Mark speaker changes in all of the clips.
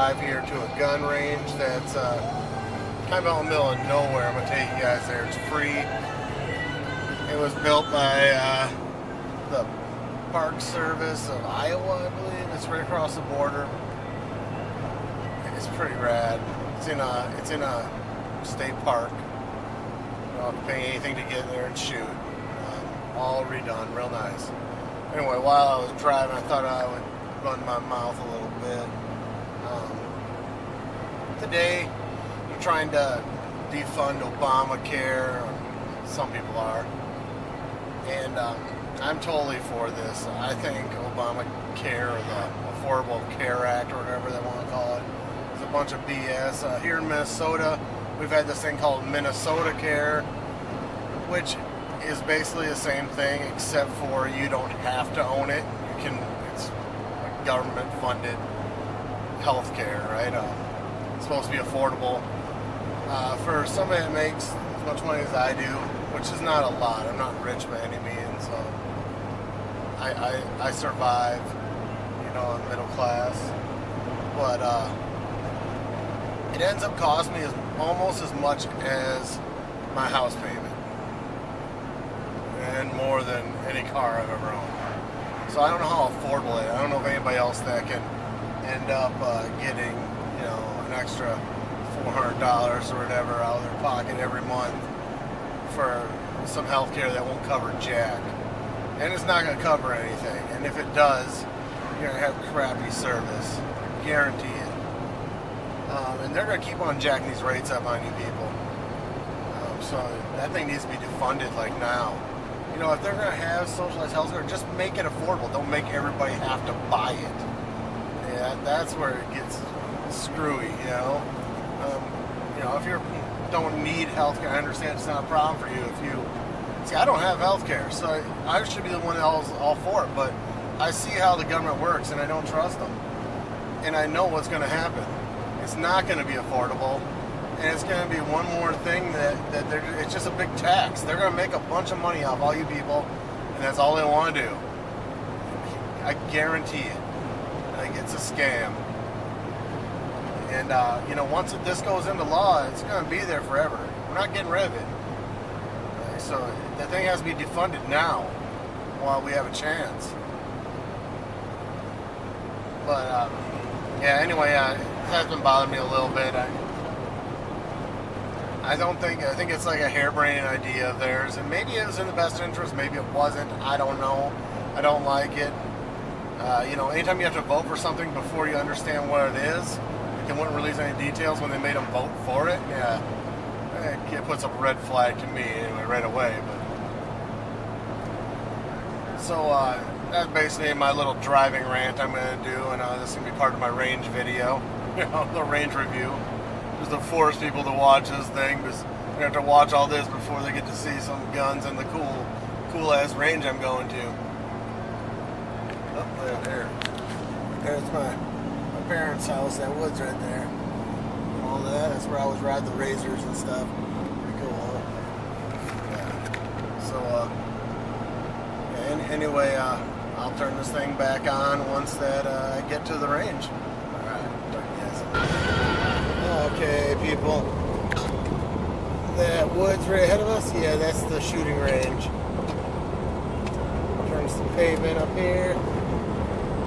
Speaker 1: drive here to a gun range that's kind of out in the middle of nowhere. I'm going to take you guys there. It's free. It was built by the Park Service of Iowa, I believe. It's right across the border. It's pretty rad. It's in a state park. You don't have to pay anything to get there and shoot. All redone, real nice. Anyway, while I was driving, I thought I would run my mouth a little bit. Today, they're trying to defund Obamacare. Some people are. And I'm totally for this. I think Obamacare, or the Affordable Care Act, or whatever they want to call it, is a bunch of BS. Here in Minnesota, we've had this thing called Minnesota Care, which is basically the same thing, except for you don't have to own it. It's government-funded health care, right? It's supposed to be affordable. For somebody that makes as much money as I do, which is not a lot. I'm not rich by any means. So I survive, in middle class. But it ends up costing me almost as much as my house payment. And more than any car I've ever owned. So I don't know how affordable it is. I don't know of anybody else that can end up getting, an extra $400 or whatever out of their pocket every month for some health care that won't cover jack. And it's not going to cover anything. And if it does, you're going to have crappy service. Guarantee it. And they're going to keep on jacking these rates up on you people. So that thing needs to be defunded like now. If they're going to have socialized health care, just make it affordable. Don't make everybody have to buy it. Yeah, that's where it gets screwy, if you don't need health care, I understand it's not a problem for you. See, I don't have health care, so I should be the one that's all for it, but I see how the government works, and I don't trust them. And I know what's going to happen. It's not going to be affordable. And it's going to be one more thing that it's just a big tax. They're going to make a bunch of money off all you people, and that's all they want to do. I guarantee it. Like, it's a scam. And, once this goes into law, it's going to be there forever. We're not getting rid of it. So the thing has to be defunded now while we have a chance. But, anyway, it has been bothering me a little bit. I think it's like a harebrained idea of theirs, and maybe it was in the best interest, maybe it wasn't, I don't know. I don't like it. Anytime you have to vote for something before you understand what it is, they wouldn't release any details when they made them vote for it, it puts up a red flag to me anyway, right away. But so that's basically my little driving rant I'm going to do, and this is going to be part of my range video, the range review. Just to force people to watch this thing, because they have to watch all this before they get to see some guns and the cool ass range I'm going to. Oh, there. There's my parents' house, that woods right there. And all that. That's where I was riding the razors and stuff. Pretty cool, huh? Yeah. So, anyway, I'll turn this thing back on once that I get to the range. Alright, talk to you guys. Okay, people. That woods right ahead of us, that's the shooting range. Turn some pavement up here.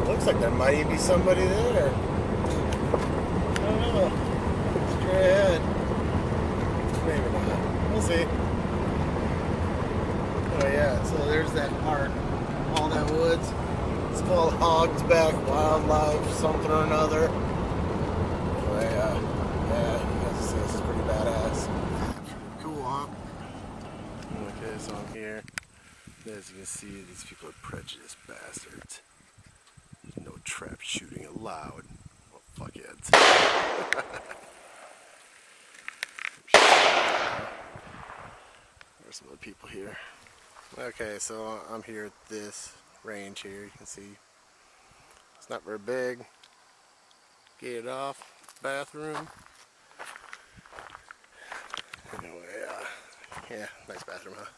Speaker 1: Looks like there might even be somebody there. I don't know. Straight ahead. Maybe not. We'll see. Oh yeah, so there's that part. All that woods. It's called Hogsback Wildlife something or another. This is pretty badass. Cool, huh? Okay, so I'm here. As you can see, these people are prejudiced bastards. No trap shooting allowed. Well, fuckheads. There's some other people here. Okay, so I'm here at this range here. You can see it's not very big. Gated off. Bathroom. Anyway, nice bathroom, huh?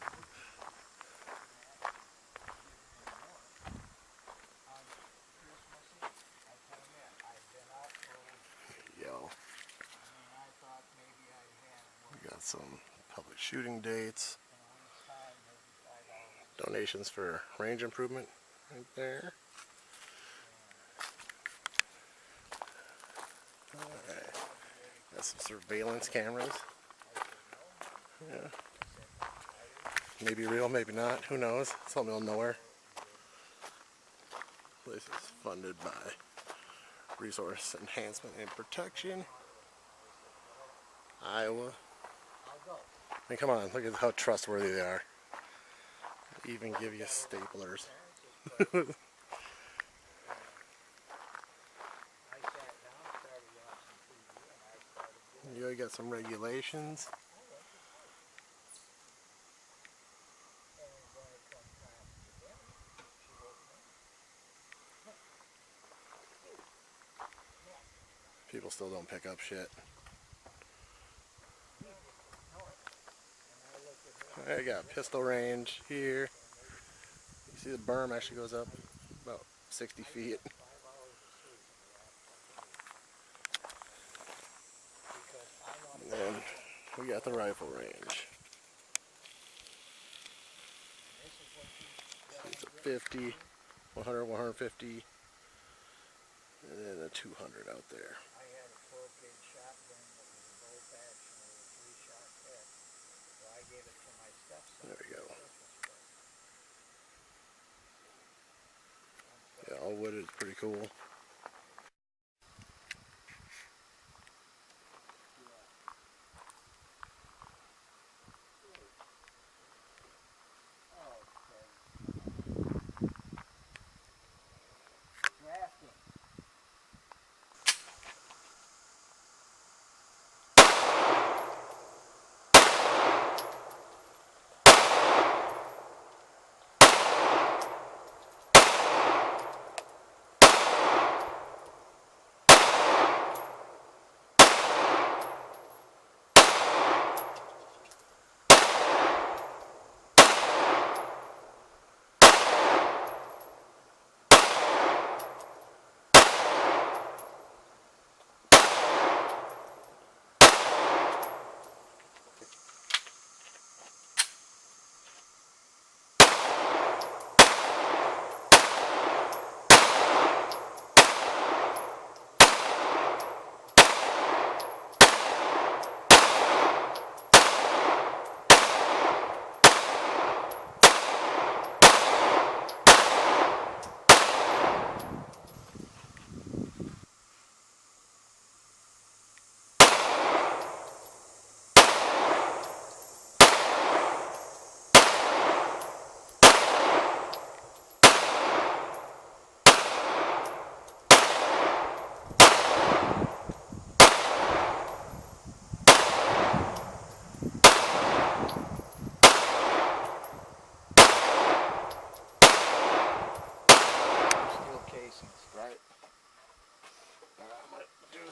Speaker 1: Shooting dates. Donations for range improvement right there. Alright. Got some surveillance cameras. Yeah. Maybe real, maybe not. Who knows? It's all middle of nowhere. This is funded by Resource Enhancement and Protection. Iowa. I mean, come on, look at how trustworthy they are. They even give you staplers. You got some regulations. People still don't pick up shit. I got pistol range here. You see the berm actually goes up about 60 feet. And then we got the rifle range. It's a 50, 100, 150, and then a 200 out there. There we go. Yeah, all wooded, pretty cool.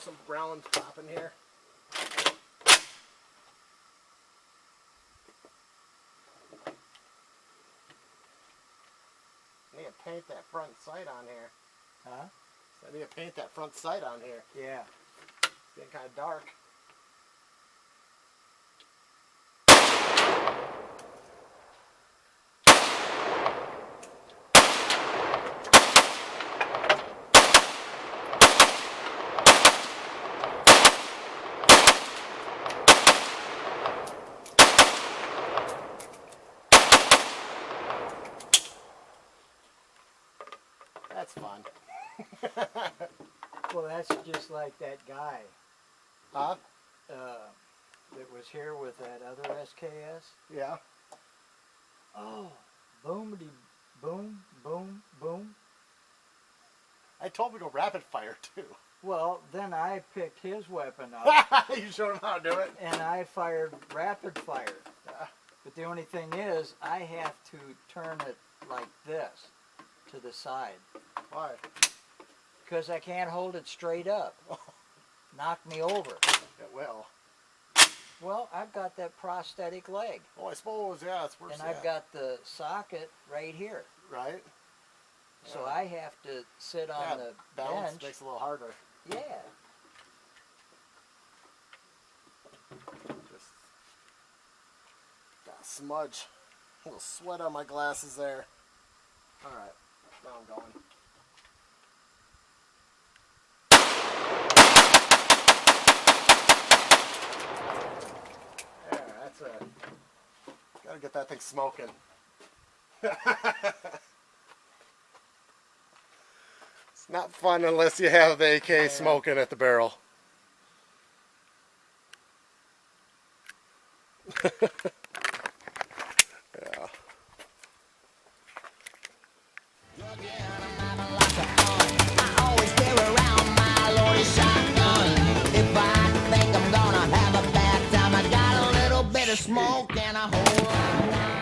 Speaker 1: Some rounds popping here. I need to paint that front sight on here.
Speaker 2: Huh?
Speaker 1: I need to paint that front sight on here.
Speaker 2: Yeah.
Speaker 1: It's getting kind of dark. That's fun.
Speaker 2: Well, that's just like that guy.
Speaker 1: Huh?
Speaker 2: That was here with that other SKS.
Speaker 1: Yeah.
Speaker 2: Oh, boomity boom, boom, boom.
Speaker 1: I told him to go rapid fire too.
Speaker 2: Well, then I picked his weapon up.
Speaker 1: You showed him how to do it?
Speaker 2: And I fired rapid fire.
Speaker 1: Yeah.
Speaker 2: But the only thing is, I have to turn it like this, to the side.
Speaker 1: Why?
Speaker 2: Because I can't hold it straight up. Knock me over.
Speaker 1: It will.
Speaker 2: Well, I've got that prosthetic leg.
Speaker 1: Oh, I suppose, yeah, it's worse.
Speaker 2: And I've got the socket right here.
Speaker 1: Right?
Speaker 2: So I have to sit on the
Speaker 1: balance
Speaker 2: bench.
Speaker 1: makes it a little harder.
Speaker 2: Yeah.
Speaker 1: Just smudge. A little sweat on my glasses there. Alright, now I'm going. There, that's it. Gotta get that thing smoking. It's not fun unless you have the AK smoking at the barrel. Yeah.
Speaker 3: Smoke and a whole lot of wine.